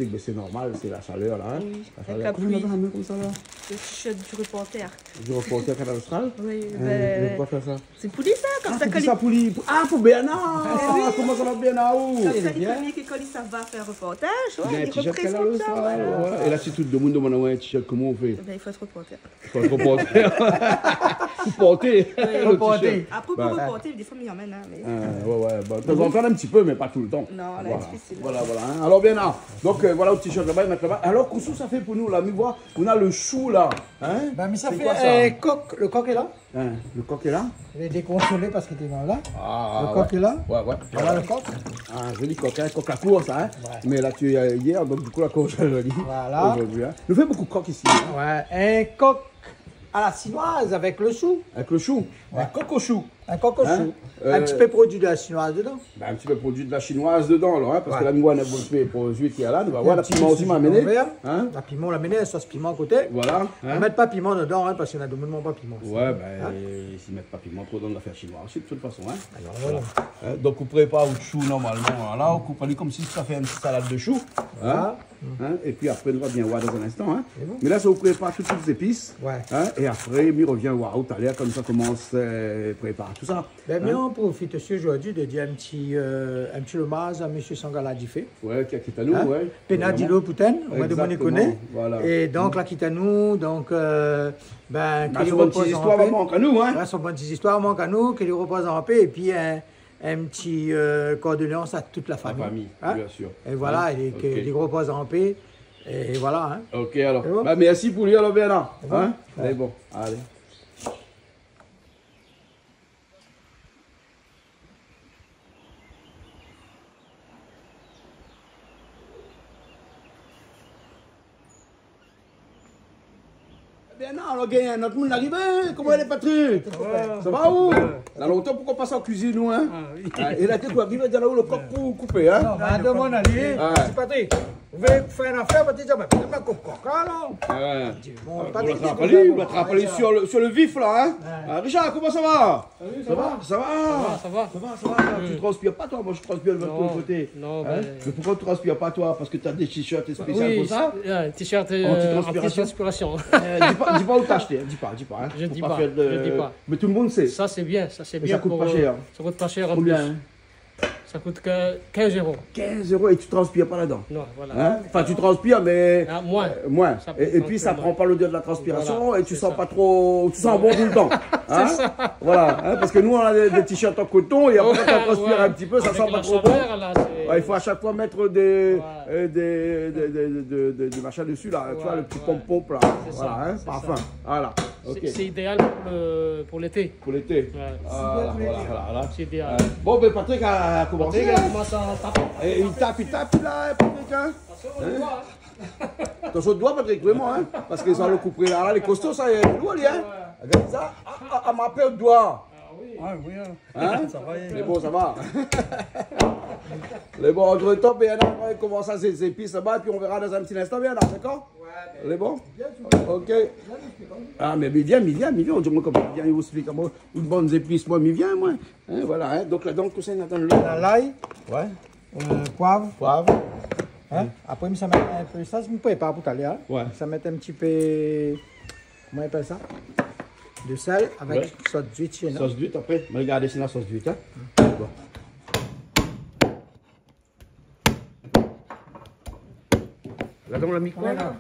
électrique, mais c'est normal, c'est la chaleur là. Hein? Oui, La avec chaleur. la Comment pluie. on va comme ça là? Le t-shirt du reporter. Du reporter Canal Austral? Oui, Pourquoi faire ça? c'est pour dire ça, comme ça, Pour quand qui ça pour lui? Ah, pour Bernard! Comment ça va Bernard? les premiers qui quand ça va faire reportage, Il y a ouais, un ils t-shirt Canal représentent ça. Austral. Voilà. Ouais. Et là, si tout le monde demande un t-shirt, comment on fait? Ben, il faut être reporter. Il faut être reporter. Pour porter. le t-shirt. Après, pour reporter, des fois, il y en a. Mais... Ouais. Bah, de temps en temps, un petit peu, mais pas tout le temps. Non, là, Voilà. c'est difficile. Voilà. Hein. Alors, Bernard, donc voilà le t-shirt là-bas, il met là-bas. Alors, qu'est-ce que ça fait pour nous là? Mais voir, on a le chou là. Hein? Ben, mais ça C'est fait quoi, ça coq. Le coq est là. Hein, le coq est là? Il est déconsolé parce qu'il était dans là. Ah, Le coq est là. Ouais. Voilà le coq. Ah, joli coq, hein? Coq à course, hein? Ouais. Mais là, tu es hier, donc du coup, la course est jolie. Voilà. Aujourd'hui, hein? Nous fait beaucoup de coq ici, hein? Ouais, un coq à la chinoise avec le chou. Avec le chou. Ouais. Un coq au chou. Un coq au Hein? chou. Un petit peu produit de la chinoise dedans. Ben, un petit peu produit de la chinoise dedans, alors, hein? Parce Ouais. que la miwa n'a pas fait pour celui qui est là. Nous va voir, Un la petit piment peu aussi de m'a jus amené. vert. Hein? La piment, on l'a amené, la sauce piment à côté. Voilà. On Hein? ne met pas piment dedans hein, parce qu'il y en a de monde pas piment. Ouais, ben, Hein? s'ils mettent pas piment trop dans l'affaire chinoise aussi, de toute façon, hein. Alors voilà. Hein, donc, vous préparez le chou normalement, voilà, vous coupez comme si ça fait une petite salade de chou. Voilà. Hein, et puis après, on va bien voir dans un instant. Hein. C'est bon. Mais là, ça vous prépare toutes les épices. Ouais. Hein, et après, il revient voir tout à l'heure, comme ça commence à préparer tout ça. Ben, Hein. mais on profite aussi aujourd'hui de dire un petit hommage à M. Sangala Difé. Ouais, qui est à nous, Hein? ouais. Penadilo Pouten, on va demander Exactement, connaît. voilà. Et donc, là, quitte à nous, donc, ben, Bah, qu'il son bonne repose petite en histoire paix. manque à nous, hein. Ouais, son bonne petite histoire manque à nous, qu'il repose en paix, et puis un petit condoléance à toute la La famille. famille, Hein? bien sûr. Et voilà, Hein? et Ok. qu'il repose en paix. Et voilà. Hein. Ok, alors. C'est bon? Bah, merci pour lui, alors, Bernard. C'est bon? Hein? Ouais. Allez, bon, allez. Bernard, alors, gagne, notre monde est arrivé. Comment elle est, Patrick? Ça va où? Dans longtemps, pourquoi passer en cuisine, nous, hein? Et là, tu es arrivé dans là où le coq pour couper, hein? Non, mais de mon allié, Ouais. c'est Patrick. Vous voulez faire une affaire, Patrick, mais faites un coq alors. Ouais. Bon, On Patrick, l'a il est attrapé, content. sur le vif, là, hein? Ouais. Richard, comment ça va? Salut, Ça va? Ça va? Ça va. Ça va. Tu transpires pas, toi? Moi, je transpire de ton côté. Non, Hein? Mais pourquoi tu transpires pas, toi? Parce que tu as des t-shirts spéciaux oui, pour ça? un t-shirt Anti-transpiration. anti-transpiration. Dis pas où t'as acheté, hein. Dis pas. Hein. Je Faut dis pas pas, faire je dis pas. Mais tout le monde sait. Ça, c'est bien. Ça, c'est Mais bien. ça coûte pour, pas cher. Ça coûte pas cher en Combien? plus. Hein? Ça coûte que 15 €. 15 € et tu transpires pas là-dedans. Non, voilà. Hein? Enfin, tu transpires, mais Ah, moins. moins. Ça Et puis, ça transpire prend pas l'odeur de la transpiration Voilà, et tu c'est sens ça. pas trop. Tu sens bon tout le temps. Hein? ça. Voilà. Hein? Parce que nous, on a des t-shirts en coton et après, quand on transpire un petit peu, ça Avec sent pas la trop bon. chaleur, là, c'est- Ouais, il faut à chaque fois mettre des Voilà. des machins dessus là, tu vois, Ouais, le petit ouais. pompe là, C'est voilà, ça, hein, c'est parfum, ça. voilà, ok, C'est idéal pour l'été. pour l'été, Ouais. voilà. C'est idéal. Bon, ben Patrick a commencé, Patrick, hein. elle commence à taper. Et il tape là, Patrick, hein. Attention au doigt, Patrick, vraiment, hein, parce que ça le couper là, les costauds, ça, il est lourd, lui, hein. Regarde ça, à ma paix au doigt. Ah oui, Hein? ça va. Les bons, ça va. Les bons, entre temps, Bernard, on va commencer à ces épices là-bas, et puis on verra dans un petit instant, Bernard, d'accord? Les bons? Ok. Ah, mais viens, on dit moi comme viens, il vous explique comment une bonne épice, moi, viens, moi. Hein, voilà, hein. Donc là, donc, tout ça, il attend le. L'ail, Ouais. poivre. Poivre. Hein? Après, ça met un peu. Ça, je me prépare pour tout à l'heure. Ouais. Ça met un petit peu. Comment on appelle ça? De sel avec Ouais. sauce d'huile chez nous. Sauce d'huile, après. Mais regardez, c'est la sauce d'huile, hein. Bon. Là, donc, on l'a mis quoi, là?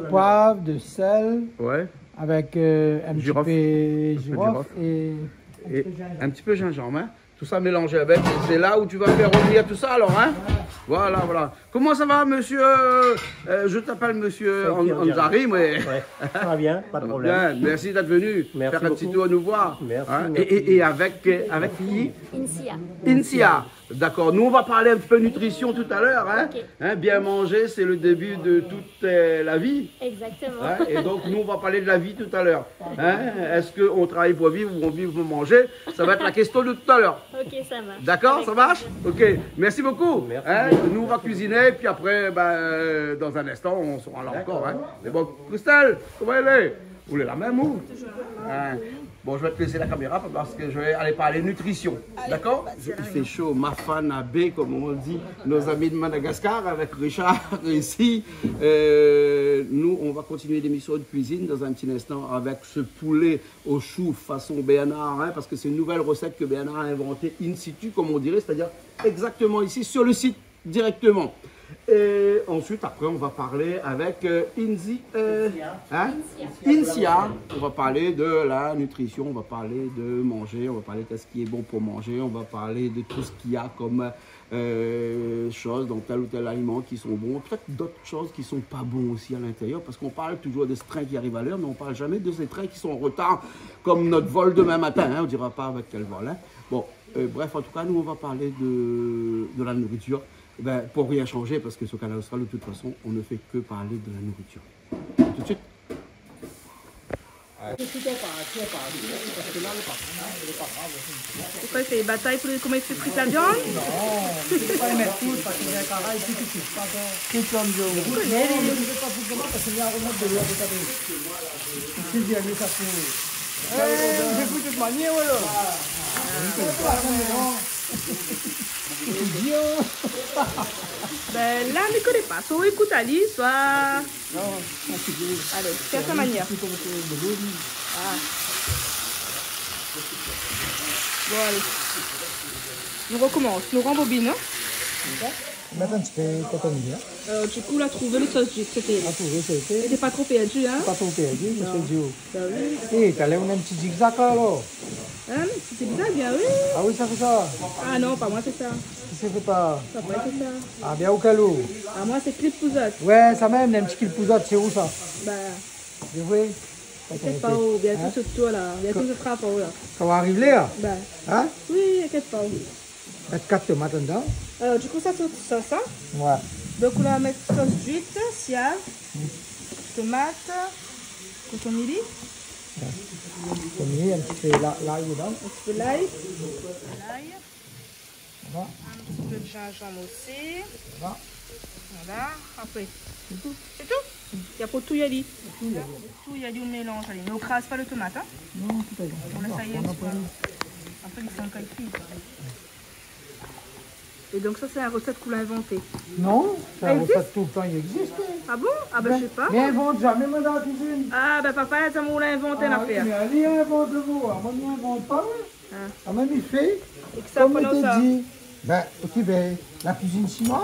Poivre, de sel, Ouais. avec un Girofle. petit peu de girofle girofle. et Et un petit peu gingembre, hein. Tout ça mélangé avec. C'est là où tu vas faire revenir tout ça, alors, hein. Voilà. Comment ça va, monsieur? Je t'appelle monsieur Anzari, mais. Ouais, ça va bien, pas de problème. Bien, merci d'être venu Merci faire un petit beaucoup. tour nous voir. Merci, Hein, merci. Et avec qui? Insia. Insia. D'accord. Nous, on va parler un petit peu nutrition tout à l'heure. Hein. Ok. Hein, bien manger, c'est le début de toute la vie. Exactement. Hein. Et donc, nous, on va parler de la vie tout à l'heure. Hein. Est-ce qu'on travaille pour vivre ou on vit pour manger? Ça va être la question de tout à l'heure. Ok, ça va. D'accord, Avec ça marche? plaisir. Ok, merci beaucoup. Merci Hein, beaucoup. nous, on va cuisiner, puis après, dans un instant, on sera là encore. Hein. Mais bon, Christelle, comment elle est? Vous voulez la même ou? Hein. Bon, je vais te laisser la caméra parce que je vais aller parler nutrition. D'accord? Il fait chaud, ma fan à B, comme on dit, nos amis de Madagascar avec Richard ici. Nous, on va continuer l'émission de cuisine dans un petit instant avec ce poulet au chou façon Bernard, hein, parce que c'est une nouvelle recette que Bernard a inventée in situ, comme on dirait, c'est-à-dire exactement ici sur le site directement. Et ensuite, après, on va parler avec Incia. On va parler de la nutrition, on va parler de manger, on va parler de ce qui est bon pour manger, on va parler de tout ce qu'il y a comme choses dans tel ou tel aliment qui sont bons, peut-être d'autres choses qui sont pas bons aussi à l'intérieur, parce qu'on parle toujours des trains qui arrivent à l'heure, mais on parle jamais de ces trains qui sont en retard, comme notre vol demain matin, hein, on ne dira pas avec quel vol. Hein. Bon, bref, en tout cas, nous, on va parler de la nourriture. Ben, pour rien changer, parce que sur Canal Austral, de toute façon, on ne fait que parler de la nourriture. Tout de suite. Pourquoi il fait des batailles pour comment il fait frite la viande? Je ne vais pas les mettre tous parce qu'il y a un carré ici tout de suite. Tout comme je vous connais. Non, je ne vais pas vous comment parce qu'il y a un remettre de l'eau de ta vie. Si j'ai mis ça pour. J'ai pris toute manière, voilà. Ben là, on ne connaît pas. Soit écoute Ali, soit. Allez, fais à ta manière. Ah. Bon, allez. On recommence. Nous rembobinons. Mettre un petit peu de coton miel. Du coup, on a trouvé le sauce du c'était. On a trouvé, c'était. T'es pas trop perdu, hein? Pas trop perdu, monsieur Dio. Ben oui. Eh, t'as l'air un petit zigzag là, alors. Hein? C'est bizarre, bien oui. Ah oui, ça fait ça. Ah non, pas moi, c'est ça. Ça fait pas. Ça pourrait être ça. Ah, bien au calot. Ah, moi, c'est clip pouzotte. Ouais, ça même, un petit kill pouzotte, c'est où ça? Ben, Je vois. t'inquiète pas, oh, bientôt ce tour là. Bientôt ce frappe, oh là. Ça va arriver là? Ben, Hein? oui, t'inquiète pas. Mettre 4 tomates dedans. Alors, du coup, ça, c'est ça. Ouais. Donc, on va mettre sauce d'huître, siave, tomate, cotonili, Comme il un petit peu l'ail dedans. un petit peu l'ail, Voilà. un petit peu de gingembre aussi. Voilà. Voilà, après, c'est tout. C'est tout? Il y a pour tout y aller. Tout y aller au mélange. Allez, mais on ne crase pas le tomate. Hein? Non, tout à fait. On laisse ça y est. Après, ils sont encore cuits. Et donc, ça, c'est la recette qu'on a inventée. Non, ça Elle va existe pas tout le temps, il existe. Ah bon? Ah ben, je sais pas. Mais invente jamais, moi, dans la cuisine. Ah ben, papa, là, on l'a inventé une affaire. Mais allez, invente le mot. Moi, je n'invente pas. Ah. Ah, même il fait. Et que ça, Comme pendant il ça. t'a dit. Ben, ok, ben, la cuisine chinoise.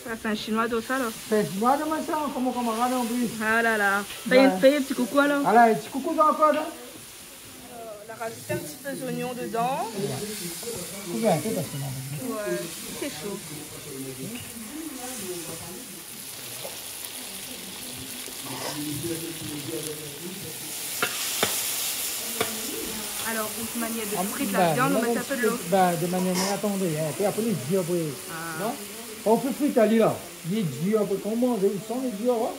Ça, c'est un chinois d'eau, ça, là. C'est chinois de moi, ça, comme mon camarade en plus. Ah là là. Ouais. Fais un petit coucou, alors. Allez, un petit coucou dans quoi, là? On a rajouté un petit peu d'oignon dedans. Couvert un peu parce que non. Ouais, c'est chaud. Alors, une manière de frire la viande, on met un peu de l'eau. Ben, de manière inattendue, hein. Puis après, les dieux, après. Ah. Non? On peut friter, allez, là. Les dieux, après, comment ils sont, les dieux, hein?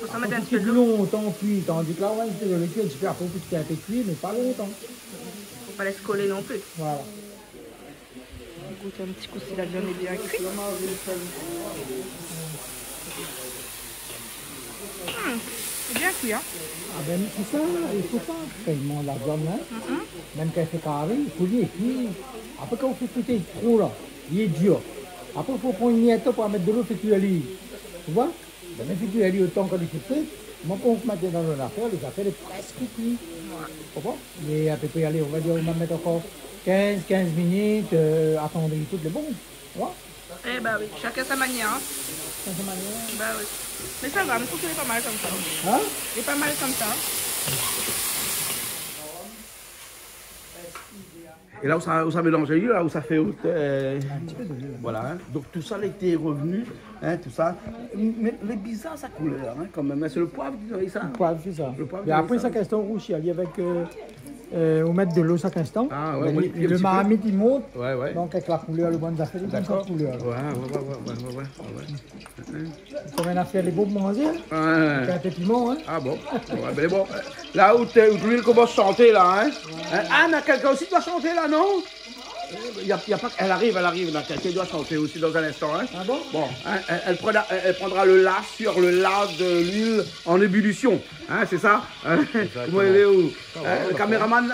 Faut s'en mettre un petit C'est peu de plus l'eau. longtemps cuit, tandis que là, ouais, c'est le cuit, tu peux après petit un peu cuit, mais pas longtemps. Faut pas laisser coller non plus. Voilà. Écoute, un petit coup si la viande est bien cuite. C'est bien cuit, hein? Ah ben, c'est ça, il faut pas tellement la viande, hein. Même quand elle fait carré, il faut les cuire. Après, quand on fait friter trop, là, il est dur. Après, il faut prendre une miette pour mettre de l'eau, fait cuire l'huile. Tu vois? Ben, même fait cuire l'huile autant qu'on est fait. Moi, quand on se mettait dans une affaire, les affaires, sont presque cuites. Tu comprends? Et à peu près, allez, on va dire, on va mettre encore 15 minutes, attendre tout le bon. Tu vois? Eh ben oui, chacun sa manière, hein? Ça, c'est manière. Bah oui. Mais ça va, je trouve qu'il est pas mal comme ça. Hein? Il est pas mal comme ça. Et là où ça mélange là où ça fait Un petit peu de l'huile. voilà, hein. Donc tout ça l'été est revenu, hein, tout ça. Mais les bizarre sa couleur, hein, quand même. C'est le poivre qui donne ça. Le poivre, c'est ça. Le poivre, Et après, c'est ça, ça. question rouge, il y a avec. On met de l'eau chaque instant. Ah, ouais, Ben, on y plie un le petit marmite, il monte. Ouais, ouais. Donc, avec la couleur, le bon affaire, il donne sa couleur. Ouais. Comme on a fait les beaux manger, Ouais. avec un peu de piment, hein. Ah bon, ouais, ben bon. Là où l'huile commence à chanter là, hein. Ah, mais quelqu'un aussi doit chanter là, non? y a pas, elle arrive, là, quelqu'un doit chanter aussi dans un instant. Hein. Ah bon? Bon, hein, elle prendra le lard sur le lard de l'huile en ébullition. Hein, c'est ça? Hein? Vous voyez où? Le caméraman.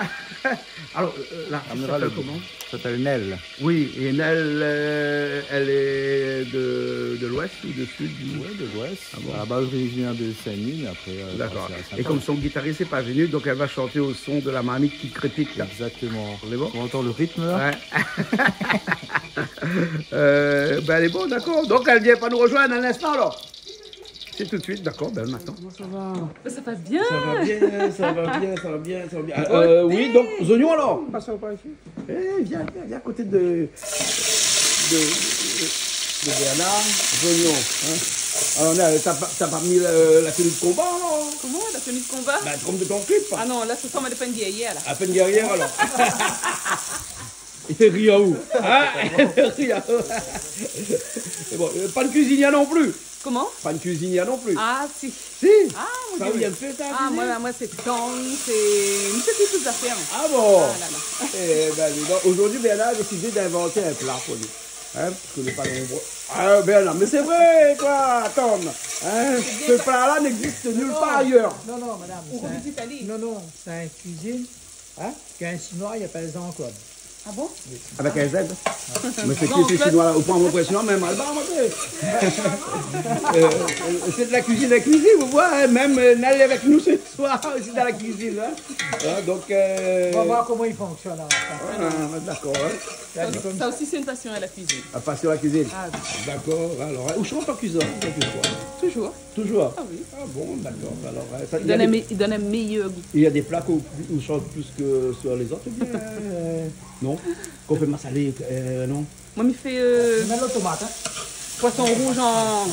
Alors, la Caméra, comment? Ça s'appelle Nel. Oui, et Nel, elle est de l'ouest ou de sud? Ouais, de l'Ouest. Ah bon? À la base originaire de Saint-Denis, mais après. D'accord. passé à Et Saint-Paul. comme son guitariste n'est pas venu, donc elle va chanter au son de la marmite qui critique. Là. Exactement. On est bon? On entend le rythme là? Ouais. Ben elle est bon, d'accord. Donc elle vient pas nous rejoindre un instant alors. C'est tout de suite, d'accord. Ben maintenant. Comment ça va? Ça passe bien. Ça va bien, ça va bien, ça va bien, ça va bien. Oui, donc aux oignons alors. Passons par ici. Viens à côté de Bernard, oignons. Hein. Alors t'as pas mis la tenue de combat alors? Comment la tenue de combat? Ben comme de ton clip. Ah non, là ce soir on m'a fait une guerrière là. À peine guerrière alors. Il rit à où? Hein? Il rit à où? C'est bon, pas de cuisinière non plus. Comment? Pas de cuisinière non plus. Ah si. Si. Ah mon Ça Dieu. vous y a fait ça? Ah moi c'est tong, c'est une petite chose à faire. Ah bon? Ah là là. Eh ben, dis donc, aujourd'hui, Bernard a décidé d'inventer un plat pour lui. Hein, parce qu'on n'est pas nombreux. Ah, Bernard, mais c'est vrai, quoi, Tom. Hein, ce plat-là n'existe nulle part ailleurs. Non, non, madame. Ou en Italie. Non, non, c'est une cuisine qu'un Chinois il appelle Jean-Claude. Ah bon? Avec un Z. Mais c'est qui ces Chinois-là? Au point de chinois, même Alba, c'est de la cuisine, vous voyez, hein, même Nel avec nous ce soir, aussi dans la cuisine. Hein. Donc, On va voir comment il fonctionne. d'accord. Hein. Ça aussi c'est une passion à la cuisine. La passion à la cuisine. Ah oui. D'accord. Alors, où je rentre en cuisine? Toujours. Toujours. Ah oui. Ah bon, d'accord. Alors, ça, Il donne un meilleur goût. il y a des plats où on chante plus que sur les autres, ou bien non? Qu'on fait massalé, non? Moi je fais Mets la tomate. Hein. poisson rouge en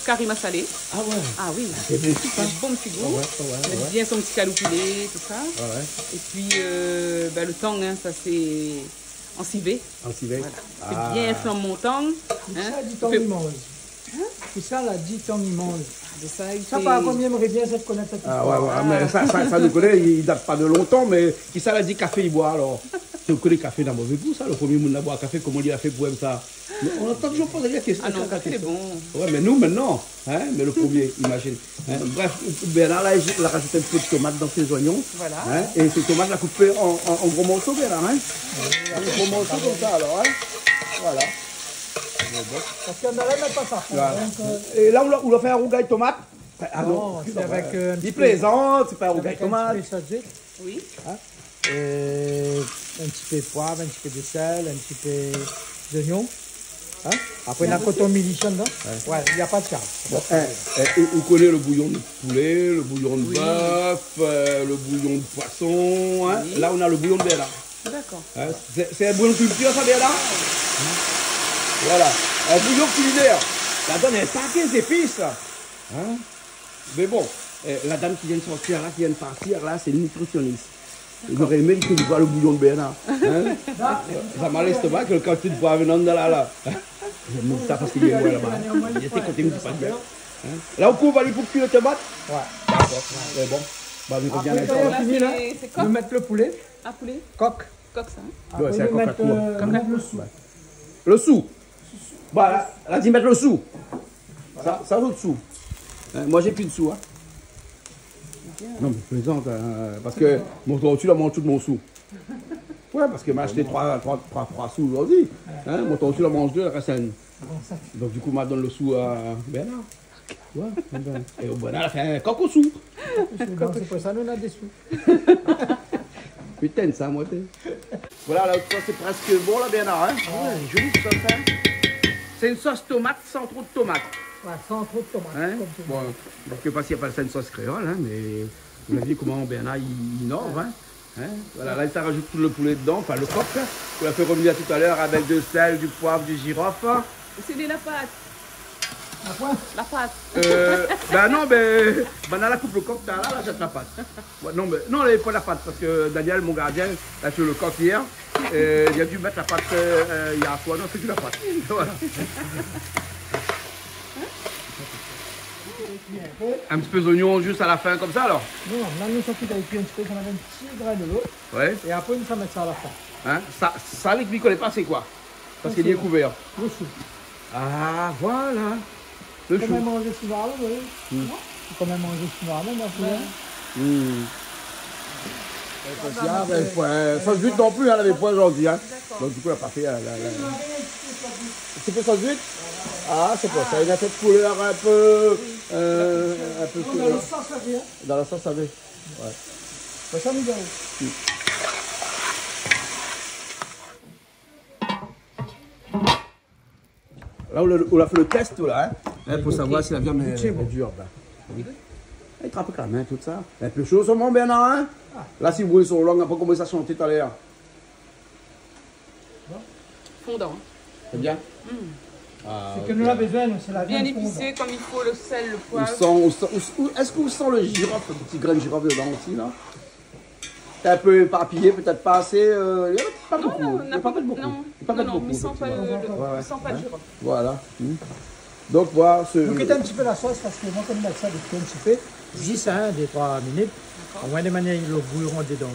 curry massalé. Ah ouais. Ah oui. C'est bon aussi, ça. Un bon petit goût. Ouais. Mettre bien son petit caloupoulé, tout ça. Ouais. Et puis le tang, hein, ça c'est en civet. En civet. Voilà. C'est bien flambe mon tang. Tout Hein. ça, dit ton immonde. Tout ça, là, dit ton immonde. De ça, il Ça, fait- par contre, j'aimerais bien cette connaître cette Ah histoire. ouais, mais ça nous connaît, il date pas de longtemps, mais qui ça l'a dit café, il boit alors? Tu connais café dans mauvais goût, ça, le premier monde à boire café, comment il a fait pour aimer ça? Mais on entend toujours poser la question. Ah non, le café est bon. Ouais, mais nous maintenant, hein, mais le premier, imagine. Hein. Bref, Bernard, là, il a rajouté un peu de tomate dans ses oignons. Voilà. Hein, et ces tomates, l'a coupé en gros morceaux, Bernard. Hein. En gros morceaux comme ça, alors. Hein. Voilà. Parce qu'on n'allait même pas ça. Voilà. Donc, Et là, on l'a fait un rougail de tomate. Ah non, c'est avec un il petit plaisante, c'est pas un rougail avec de tomate. un petit peu de sauce, Oui. un petit peu de poivre, un petit peu de sel, un petit peu d'oignon. Hein? Après, on a coton milichon dedans. Ouais, il n'y a pas de charge. Bon, on connaît le bouillon de poulet, le bouillon de bœuf, le bouillon de poisson. Hein. Oui. Là, on a le bouillon de Bernard. D'accord. Hein. C'est un bouillon de culture, ça, Bernard? Voilà. Un bouillon culinaire. La donne un paquet d'épices. Hein. Mais bon, la dame qui vient de sortir là, qui vient de partir là, c'est une nutritionniste. J'aurais aimé que tu vois le bouillon de Bernard. Hein? Ça m'a l'estomac que quand tu te vois venant de là. J'aime ça parce qu'il est loin là-bas. Il était côté de pas bien. Hein? Là, au coup, on va aller pour cuire les tomates. Ouais. D'accord. C'est bon. Bah, on revient Après, maintenant. on a fini là. C'est Nous coq. mettre le poulet, Un poulet. coq. Coq ça. Hein. Ouais, Après, c'est un nous coq à mettre cour. nous mettre le sou. Le sou. Bah, elle a dit mettre le sou. Ça vaut le sou. Hein, moi, j'ai plus de sous. Hein. Non, mais plaisante, hein, parce que mon tortue, là, mange tout mon sou. Ouais, parce qu'elle m'a acheté 3 sous aujourd'hui. Hein, mon tortue, là, mange 2, la reste un. Donc, du coup, m'a donne le sou à Bernard. Ouais, et au Bernard, elle a fait un coq au sou. Donc, c'est pour ça qu'on a des sous. Putain, ça, moi, t'es. Voilà, là, ça, c'est presque bon, là, Bernard. Hein. Ouais, jolie sauce, hein. C'est une sauce tomate sans trop de tomates. Ouais, sans trop de tomates. Hein? comme tout le Bon, monde. je ne sais pas s'il appelle ça une sauce créole, hein, mais vous avez vu comment Bernard il innove. Hein? Hein? Voilà, là, il rajoute tout le poulet dedans, enfin le coq. Hein, qu'on a fait revenir tout à l'heure avec de sel, du poivre, du girofle. C'est de la pâte. À point. La pâte. Ben non, ben là, la coupe le coq, là, jette la pâte. Ouais, non, mais non, il n'y a pas la pâte, parce que Daniel, mon gardien, a tué le coq hier. Il a dû mettre la pâte hier soir. Non, c'est que la pâte. Voilà. cuit un peu. Un petit peu d'oignon juste à la fin comme ça alors. Non, là, nous sommes cuits avec cuit un petit peu, on met un petit grain de l'eau. Ouais. Et après, nous allons mettre ça à la fin. Hein? Ça avec lui connaît pas c'est quoi? Parce qu'il est couvert. Le chou. Ah voilà. Le Comment chou. manger souvent, oui. Comment manger souvent, même après. Sauce vite non plus, elle avait point aujourd'hui. Hein. Donc du coup, elle n'a pas fait C'est peu sauce vite? Ah, c'est pas ça. Il a fait de couleur un peu. Dans la sauce, ça vient. Dans la sauce, ça vient. Ouais. Ça nous donne. Là, on a fait le test, là, hein, pour savoir si la viande est dure. Là. Il trappe quand même tout ça. Un peu chaud, sûrement, Bernard, hein? Là, si vous voulez sur langue, après, comment ça chanter tout à l'heure? Fondant. C'est bien? Ah, c'est que nous avons besoin, c'est la Bien viande épicé comme il faut, le sel, le poivre. Est-ce que vous sentez le girofle, le petit grain de girofle dedans aussi, là? C'est un peu éparpillé, peut-être pas assez. Il n'y a pas beaucoup. Non, Il n'y a pas beaucoup. non, Il n'y a pas non, beaucoup. mais sans pas le girofle. Voilà. Donc, voilà. Donc, quittez un petit peu la sauce parce que moi, quand je mets ça depuis un petit peu, juste des 3 minutes, on va de manière le bouillon dedans.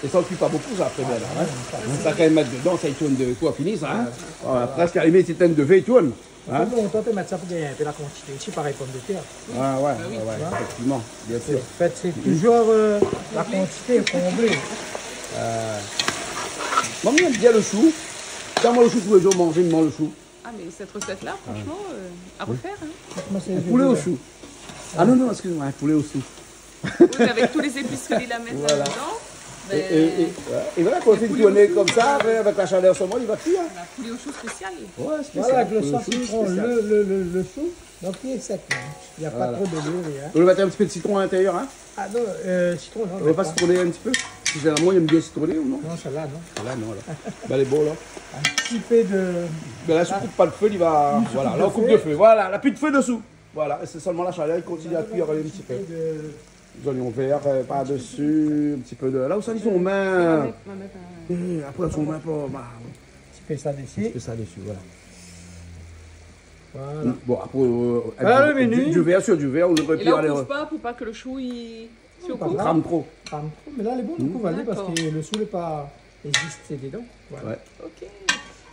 Et ça ne cuit pas beaucoup, ça, après, bien, là. Hein? Ça, quand même mettre dedans, ça, il tourne de quoi, fini, ça. Hein? Voilà, presque à limite, c'est une de fait, il tourne. Hein? On tente de mettre ça pour gagner un peu la quantité. Ici, pareil, pomme de terre. Ah, ouais, effectivement, bien sûr. En fait, c'est toujours la quantité comblée. Moi, j'aime bien le chou. Quand moi, le chou, tous les jours, manger, je mange le chou. Ah, mais cette recette-là, franchement, à refaire. Hein. Un poulet au chou. Ah non, excuse-moi, un poulet au chou. Oui, mais avec tous les épices que Lila met là-dedans. Et voilà, quand on fait une tournée comme ça, avec la chaleur sur moi, il va cuire. On a poulet au chou spécial. Ouais, spécial. Voilà, avec le sauce citron, le chou, donc il est sec. Il n'y a pas trop de l'eau. On va mettre un petit peu de citron à l'intérieur. Hein? Ah non, citron, non. On va pas citronner un petit peu? Généralement, il aime bien citronner ou non? Non, celle-là, non. Celle-là, non. Là. Ben, elle est beau, là. Un petit peu de... Ben là, si on coupe pas de feu, il va... Voilà, là, on coupe de feu. Voilà, là, plus de feu dessous. Voilà, et c'est seulement la chaleur, il continue à cuire un petit peu. Des oignons verts par-dessus, un petit peu de... Là où ça dit son main. Après, son main, pas... Tu fais ça dessus. Tu fais ça dessus, voilà. Voilà. Bon, après... Voilà le menu. Du verre sur du verre, on aurait Et pu là, on aller... ne coupe pas pour pas que le chou, il On crame trop. Mais là, elle est bonne, on va aller parce que le sou n'est pas... existe, c'est dedans. Voilà. Ouais. Ok.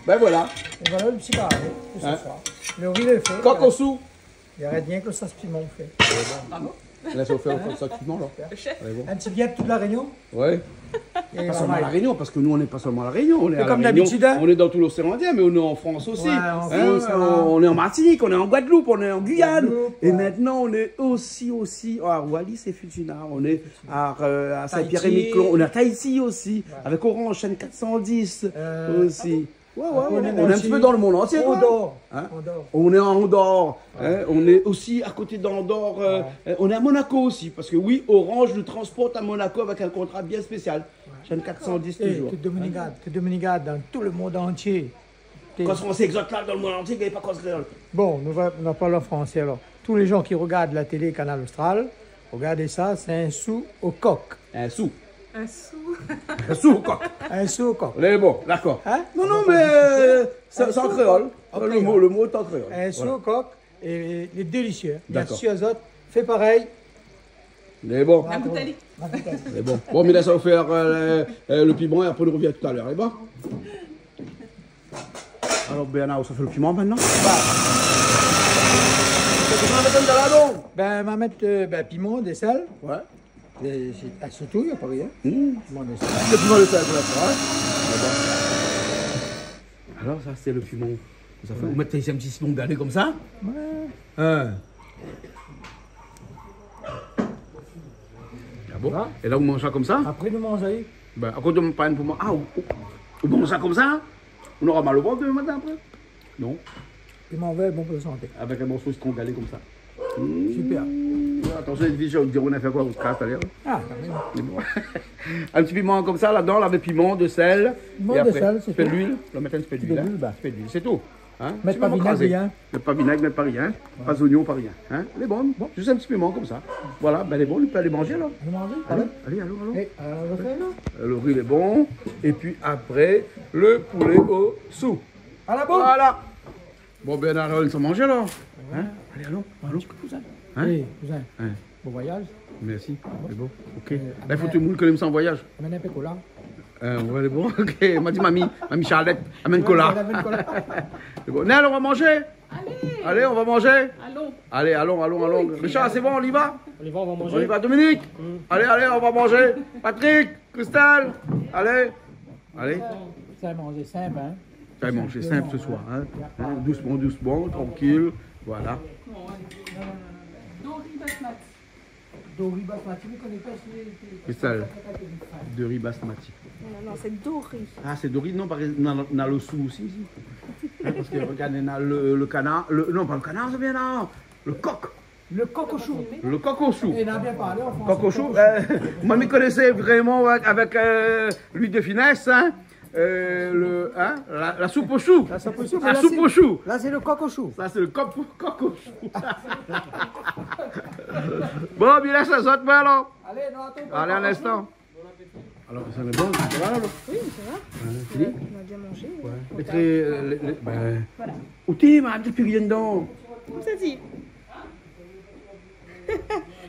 Ben voilà. Et voilà le petit carré pour ce soir. Le riz, il est fait. Coq au sou. Il y aurait bien que le sauce piment fait. Bravo. Là, ça va faire un sac piment, là. Le chef. Un petit bière de toute la Réunion. Ouais. Et Pas seulement à la Réunion, parce que nous, on n'est pas seulement à la Réunion. On est à la comme Réunion, d'habitude, hein. on est dans tout l'océan Indien, mais on est en France aussi. Ouais, Hein, voilà. on est en Martinique, on est en Guadeloupe, on est en Guyane. Guadeloupe, Et ouais. maintenant, on est aussi à Wallis et Futuna. On est à Saint-Pierre et Tahiti. Miquelon. On est à Tahiti aussi, avec Orange, chaîne 410 aussi. Ouais, on est un petit peu dans le monde entier. On quoi. dort. Hein? On dort. On est en Andorre, hein, on est aussi à côté d'Andorre, on est à Monaco aussi, parce que oui, Orange nous transporte à Monaco avec un contrat bien spécial. Chaîne 410 toujours. Que Dominicade dans tout le monde entier. Quand on s'exote là dans le monde entier, il n'y avait pas quoi se créer. Bon, on parle en français alors. Tous les gens qui regardent la télé Canal Austral, regardez ça, c'est un sou au coq. Un sou. Un sou. Un sou au coq. Un sou au coq. On est bon, d'accord. Hein? Non, mais c'est en créole. Le mot est en créole. Un sou au coq, et il est délicieux. Bien D'accord. sûr, autres, fais pareil. On est bon. La Coutali. On est bon. Bon, mais là, ça va faire le piment et après, on revient tout à l'heure. Et bon. Alors, Bernard, ça fait le piment maintenant? Ben, on va mettre piment, des sels. Ouais. C'est tout, il n'y a pas rien. Piment, des sels. Le piment de sel pour l'instant, hein? Alors, ça, c'est le piment. Ça fait, vous mettez ici un petit citron galé comme ça? Ouais. Ah bon? Voilà. Et là, vous mangez ça comme ça? Après, nous mangeons. Ben, à côté de mon pain pour moi. Ah, vous mangez ça comme ça? On aura mal au ventre demain matin après? Non. Piment vert, bon pour la santé. Avec un morceau de citron galé comme ça. Super. Attention, les visions, on a fait quoi? Vous casse à l'air. Ah, quand même. Un petit piment comme ça, là-dedans, avec piment, de sel. Piment, et de après, sel, un c'est petit peu tout. d'huile. On va mettre un petit peu d'huile. d'huile, bah. Un petit peu d'huile, c'est tout. Hein? Mettre Tu pas vas vinaigre, m'écraser. rien. Mettre pas vinaigre, mettre pas rien. Pas d'oignon, pas rien. Hein? Elle est bonne. Bon. Juste un petit piment comme ça. Voilà, ben elle est bonne, on peut aller manger là. On va manger, Allez, allez. allez, allons. Et on va faire là. Le riz est bon. Et puis après, le poulet au sou. À la bonne. Voilà. Bon, ben, alors, ils sont mangés, alors. Hein? Allez, allons. Allons. Hein? Oui, cousin. Hein? Bon voyage. Merci. C'est bon. Ok. Il faut tout le monde que l'aime en voyage. Amène un peu de cola. Ouais, c'est bon. Ok. M'a dit mamie Charlotte, amène cola. C'est bon. Nel, on va manger. Allez, on va manger. Allez, allons. Richard, c'est bon, on y va? On y va, on va On y manger. va, Dominique? Allez, on va manger. Patrick, Christelle, allez. Ça a mangé simple, hein. Ça va manger simple ce soir. Hein? Doucement, tranquille. Voilà. Dori basmati, vous connaissez pas Christelle, de riz basmati. Non, c'est doré. Ah, c'est Doris, non, parce qu'on a le sou aussi. Ici. Hein, parce que regardez, on a le canard. Non, pas le canard, c'est bien, non. Le coq. Le coq au chou. Le coq au chou. Et on a bien parlé en français. Coq au chou. Moi, je me connaissais vraiment avec l'huile de finesse. Hein, la soupe au chou. La soupe au chou. La soupe au chou. Là, c'est le coq au chou. Ça, c'est le coq au chou. Bon, bien, laisse les autres, alors. Allez, non, attends. Allez, un instant. Alors, ça est bon, ça va, alors? Oui, ça va. Fini? On a bien mangé. Voilà. Où t'es, ma depuis rien dedans? Comme ça dit.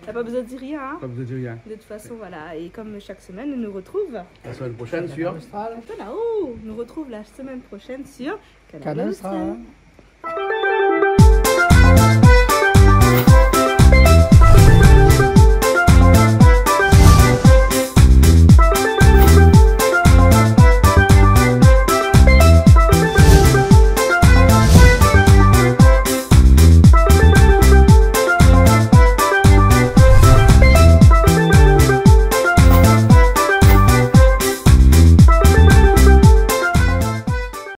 T'as pas besoin de dire rien, hein? Pas besoin de dire rien. De toute façon, voilà. Et comme chaque semaine, on nous retrouve. La semaine prochaine, sur. Voilà, nous retrouve la semaine prochaine sur Canal Canal Austral. Austral.